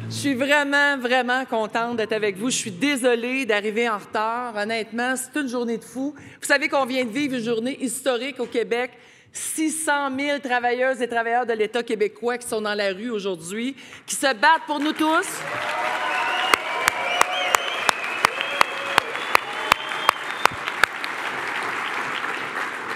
Je suis vraiment, vraiment contente d'être avec vous. Je suis désolée d'arriver en retard. Honnêtement, c'est une journée de fou. Vous savez qu'on vient de vivre une journée historique au Québec. 600 000 travailleuses et travailleurs de l'État québécois qui sont dans la rue aujourd'hui, qui se battent pour nous tous.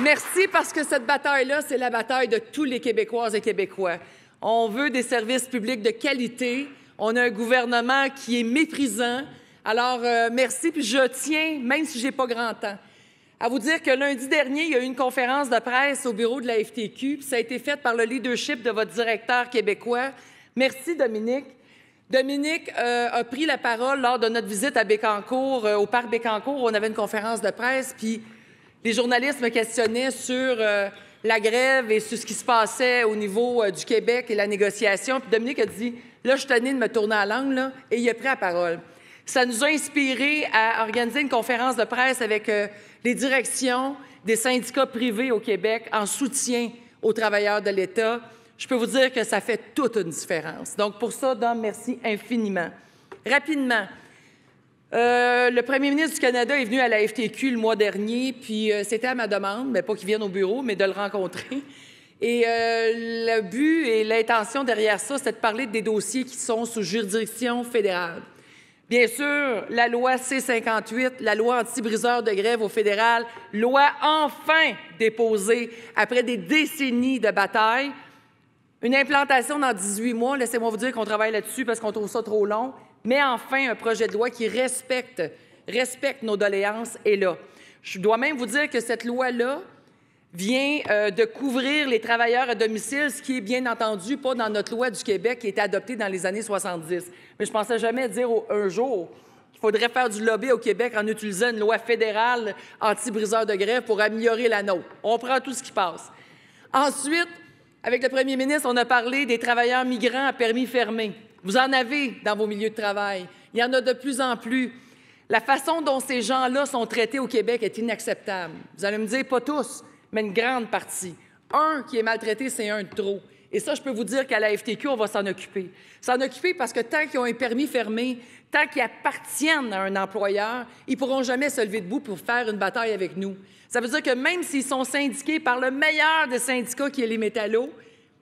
Merci parce que cette bataille-là, c'est la bataille de tous les Québécoises et Québécois. On veut des services publics de qualité. On a un gouvernement qui est méprisant. Alors, merci. Puis je tiens, même si je n'ai pas grand temps, à vous dire que lundi dernier, il y a eu une conférence de presse au bureau de la FTQ. Puis ça a été fait par le leadership de votre directeur québécois. Merci, Dominique. Dominique a pris la parole lors de notre visite à Bécancour, au parc Bécancour. On avait une conférence de presse, puis les journalistes me questionnaient sur la grève et sur ce qui se passait au niveau du Québec et la négociation. Puis Dominique a dit, là, je suis tannée de me tourner la langue, là, et il a pris la parole. Ça nous a inspirés à organiser une conférence de presse avec les directions des syndicats privés au Québec en soutien aux travailleurs de l'État. Je peux vous dire que ça fait toute une différence. Donc, pour ça, Dom, merci infiniment. Rapidement, le premier ministre du Canada est venu à la FTQ le mois dernier, puis c'était à ma demande, mais pas qu'il vienne au bureau, mais de le rencontrer. Et le but et l'intention derrière ça, c'est de parler des dossiers qui sont sous juridiction fédérale. Bien sûr, la loi C-58, la loi anti-briseur de grève au fédéral, loi enfin déposée après des décennies de bataille. Une implantation dans 18 mois, laissez-moi vous dire qu'on travaille là-dessus parce qu'on trouve ça trop long, mais enfin un projet de loi qui respecte nos doléances est là. Je dois même vous dire que cette loi-là vient de couvrir les travailleurs à domicile, ce qui est bien entendu pas dans notre loi du Québec qui a été adoptée dans les années 70. Mais je ne pensais jamais dire un jour qu'il faudrait faire du lobby au Québec en utilisant une loi fédérale anti-briseur de grève pour améliorer la nôtre. On prend tout ce qui passe. Ensuite, avec le premier ministre, on a parlé des travailleurs migrants à permis fermé. Vous en avez dans vos milieux de travail. Il y en a de plus en plus. La façon dont ces gens-là sont traités au Québec est inacceptable. Vous allez me dire, pas tous, mais une grande partie. Un qui est maltraité, c'est un de trop. Et ça, je peux vous dire qu'à la FTQ, on va s'en occuper. S'en occuper parce que tant qu'ils ont un permis fermé, tant qu'ils appartiennent à un employeur, ils ne pourront jamais se lever debout pour faire une bataille avec nous. Ça veut dire que même s'ils sont syndiqués par le meilleur des syndicats qui est les métallos,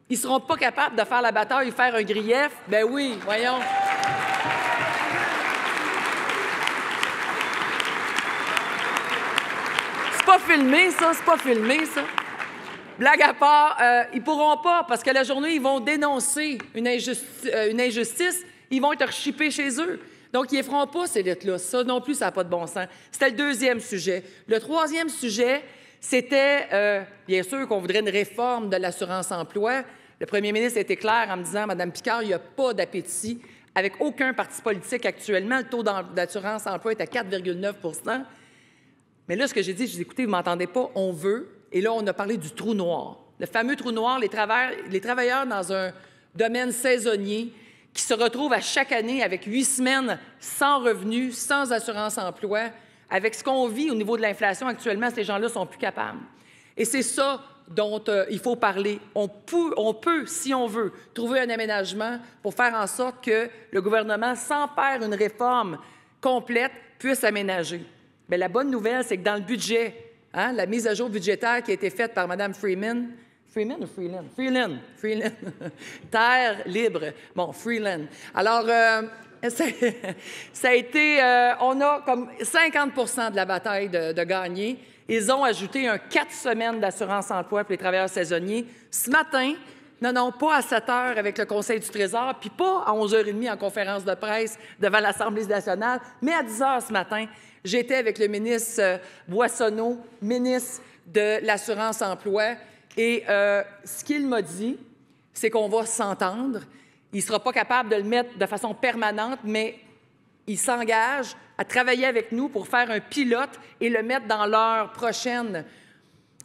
ils ne seront pas capables de faire la bataille et faire un grief. Ben oui, voyons. C'est pas filmé, ça. C'est pas filmé, ça. Blague à part, ils pourront pas, parce que la journée, ils vont dénoncer une injustice, ils vont être rechippés chez eux. Donc, ils ne feront pas ces lettres-là. Ça non plus, ça n'a pas de bon sens. C'était le deuxième sujet. Le troisième sujet, c'était, bien sûr, qu'on voudrait une réforme de l'assurance-emploi. Le premier ministre a été clair en me disant, Mme Picard, il n'y a pas d'appétit avec aucun parti politique actuellement. Le taux d'assurance-emploi est à 4,9 %. Mais là, ce que j'ai dit, écoutez, vous ne m'entendez pas, on veut. Et là, on a parlé du trou noir. Le fameux trou noir, les travailleurs dans un domaine saisonnier qui se retrouvent à chaque année avec 8 semaines sans revenus, sans assurance-emploi. Avec ce qu'on vit au niveau de l'inflation actuellement, ces gens-là ne sont plus capables. Et c'est ça dont il faut parler. On peut, si on veut, trouver un aménagement pour faire en sorte que le gouvernement, sans faire une réforme complète, puisse aménager. Bien, la bonne nouvelle, c'est que dans le budget, la mise à jour budgétaire qui a été faite par Mme Freeland, Freeman ou Freeland? Freeland. Freeland. Terre libre. Bon, Freeland. Alors, ça a été... on a comme 50 % de la bataille de gagner. Ils ont ajouté 4 semaines d'assurance-emploi pour les travailleurs saisonniers. Ce matin, non, pas à 7 heures avec le Conseil du Trésor, puis pas à 11h30 en conférence de presse devant l'Assemblée nationale, mais à 10 heures ce matin, j'étais avec le ministre Boissonneau, ministre de l'Assurance-emploi, et ce qu'il m'a dit, c'est qu'on va s'entendre. Il ne sera pas capable de le mettre de façon permanente, mais il s'engage à travailler avec nous pour faire un pilote et le mettre dans leur prochaine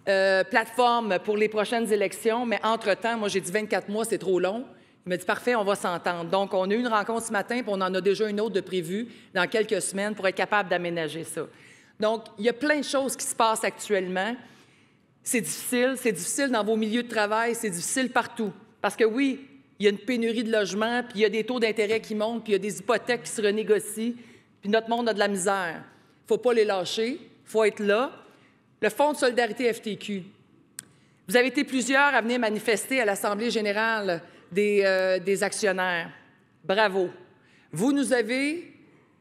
plateforme pour les prochaines élections. Mais entre-temps, moi, j'ai dit 24 mois, c'est trop long. Il m'a dit, parfait, on va s'entendre. Donc, on a eu une rencontre ce matin, puis on en a déjà une autre de prévue dans quelques semaines pour être capable d'aménager ça. Donc, il y a plein de choses qui se passent actuellement. C'est difficile dans vos milieux de travail, c'est difficile partout. Parce que oui, il y a une pénurie de logements, puis il y a des taux d'intérêt qui montent, puis il y a des hypothèques qui se renégocient, puis notre monde a de la misère. Il ne faut pas les lâcher, il faut être là. Le Fonds de solidarité FTQ. Vous avez été plusieurs à venir manifester à l'Assemblée générale des actionnaires. Bravo. Vous nous avez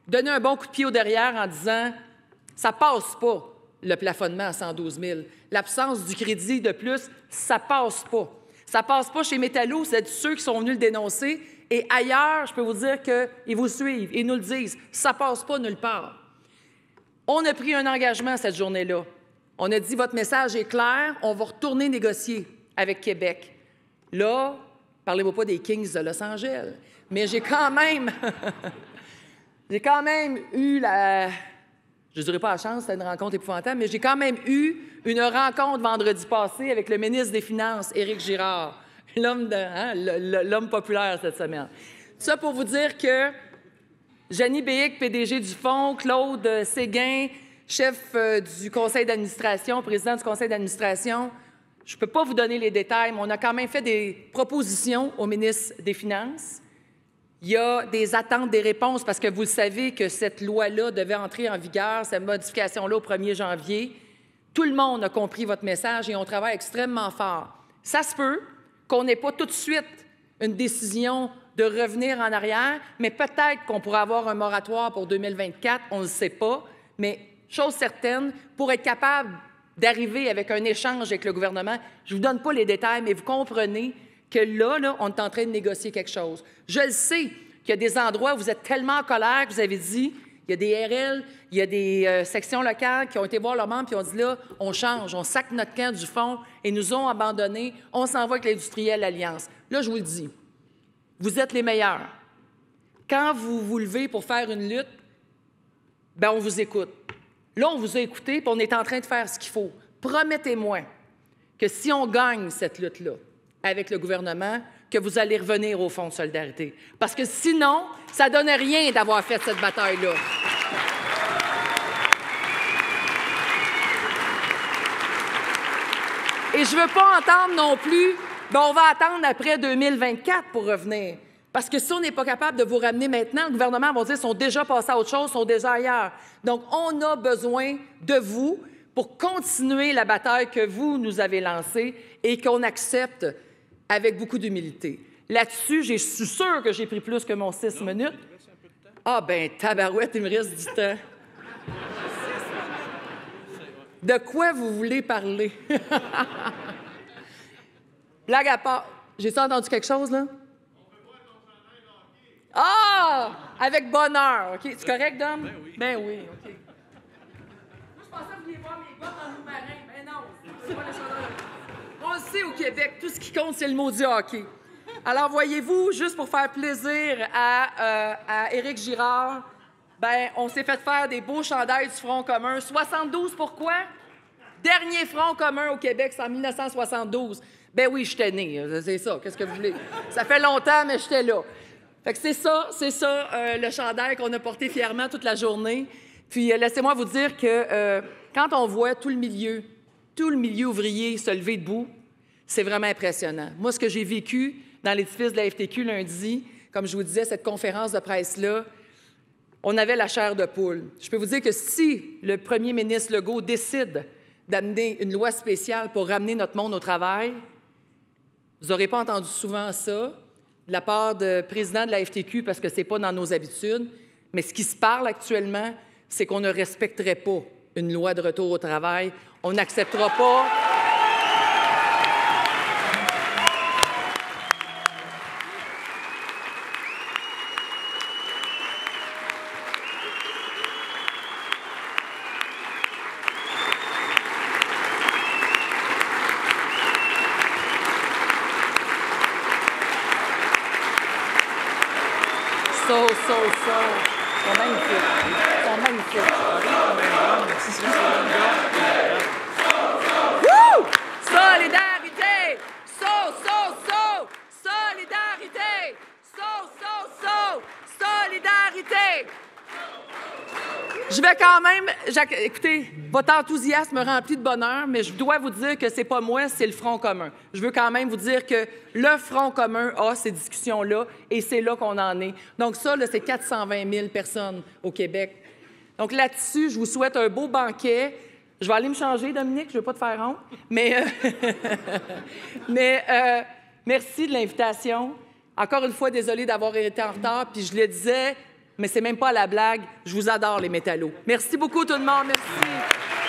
donné un bon coup de pied au derrière en disant « ça passe pas, le plafonnement à 112 000. L'absence du crédit de plus, ça passe pas. Ça passe pas chez Métallo, c'est ceux qui sont venus le dénoncer. Et ailleurs, je peux vous dire qu'ils vous suivent, ils nous le disent. Ça passe pas nulle part. » On a pris un engagement cette journée-là. On a dit « votre message est clair, on va retourner négocier avec Québec. » Là, parlez-moi pas des Kings de Los Angeles, mais j'ai quand même eu la... Je ne dirais pas la chance, c'était une rencontre épouvantable, mais j'ai quand même eu une rencontre vendredi passé avec le ministre des Finances, Éric Girard, l'homme populaire cette semaine. Ça pour vous dire que Jeannie Béhic, PDG du Fonds, Claude Séguin, chef du conseil d'administration, président du conseil d'administration, je ne peux pas vous donner les détails, mais on a quand même fait des propositions au ministre des Finances. Il y a des attentes, des réponses, parce que vous le savez que cette loi-là devait entrer en vigueur, cette modification-là, au 1er janvier. Tout le monde a compris votre message et on travaille extrêmement fort. Ça se peut qu'on n'ait pas tout de suite une décision de revenir en arrière, mais peut-être qu'on pourra avoir un moratoire pour 2024, on ne le sait pas. Mais chose certaine, pour être capable d'arriver avec un échange avec le gouvernement, je ne vous donne pas les détails, mais vous comprenez que là, on est en train de négocier quelque chose. Je le sais qu'il y a des endroits où vous êtes tellement en colère que vous avez dit, il y a des RL, il y a des sections locales qui ont été voir leurs membres et ont dit là, on change, on sac notre camp du fond et nous ont abandonnés, on s'en va avec l'industriel Alliance. Là, je vous le dis, vous êtes les meilleurs. Quand vous vous levez pour faire une lutte, bien, on vous écoute. Là, on vous a écouté et on est en train de faire ce qu'il faut. Promettez-moi que si on gagne cette lutte-là, avec le gouvernement, que vous allez revenir au Fonds de solidarité. Parce que sinon, ça ne donne rien d'avoir fait cette bataille-là. Et je ne veux pas entendre non plus, bien, on va attendre après 2024 pour revenir. Parce que si on n'est pas capable de vous ramener maintenant, le gouvernement va dire qu'ils sont déjà passés à autre chose, sont déjà ailleurs. Donc, on a besoin de vous pour continuer la bataille que vous nous avez lancée et qu'on accepte avec beaucoup d'humilité. Là-dessus, je suis sûre que j'ai pris plus que mon 6 minutes. Ah ben tabarouette, il me reste du temps. De quoi vous voulez parler? Blague à part. J'ai-tu entendu quelque chose, là? Ah! Avec bonheur. OK. C'est correct, Dom? Ben oui. Ben oui, OK. Moi, je pensais que vous vouliez voir mes gars dans nos marins. Mais non, c'est pas les chandails. On le sait au Québec, tout ce qui compte, c'est le maudit hockey. Alors, voyez-vous, juste pour faire plaisir à Éric Girard, ben, on s'est fait faire des beaux chandails du Front commun. 72, pourquoi? Dernier Front commun au Québec, c'est en 1972. Ben oui, j'étais née, c'est ça. Qu'est-ce que vous voulez? Ça fait longtemps, mais j'étais là. Fait que c'est ça, le chandail qu'on a porté fièrement toute la journée. Puis, laissez-moi vous dire que quand on voit tout le milieu ouvrier se lever debout, c'est vraiment impressionnant. Moi, ce que j'ai vécu dans l'édifice de la FTQ lundi, comme je vous disais, cette conférence de presse-là, on avait la chair de poule. Je peux vous dire que si le premier ministre Legault décide d'amener une loi spéciale pour ramener notre monde au travail, vous n'aurez pas entendu souvent ça de la part du président de la FTQ parce que ce n'est pas dans nos habitudes, mais ce qui se parle actuellement, c'est qu'on ne respecterait pas une loi de retour au travail. On n'acceptera pas... Ils sont magnifiques. Ils sont magnifiques. Wouh! Solidarité! Solidarité! Solidarité! Je vais quand même... Écoutez, votre enthousiasme me remplit de bonheur, mais je dois vous dire que c'est pas moi, c'est le Front commun. Je veux quand même vous dire que le Front commun a ces discussions-là et c'est là qu'on en est. Donc ça, là, c'est 420 000 personnes au Québec. Donc là-dessus, je vous souhaite un beau banquet. Je vais aller me changer, Dominique, je ne veux pas te faire honte. Mais merci de l'invitation. Encore une fois, désolée d'avoir été en retard. Puis je le disais, mais c'est même pas à la blague. Je vous adore, les métallos. Merci beaucoup, tout le monde. Merci.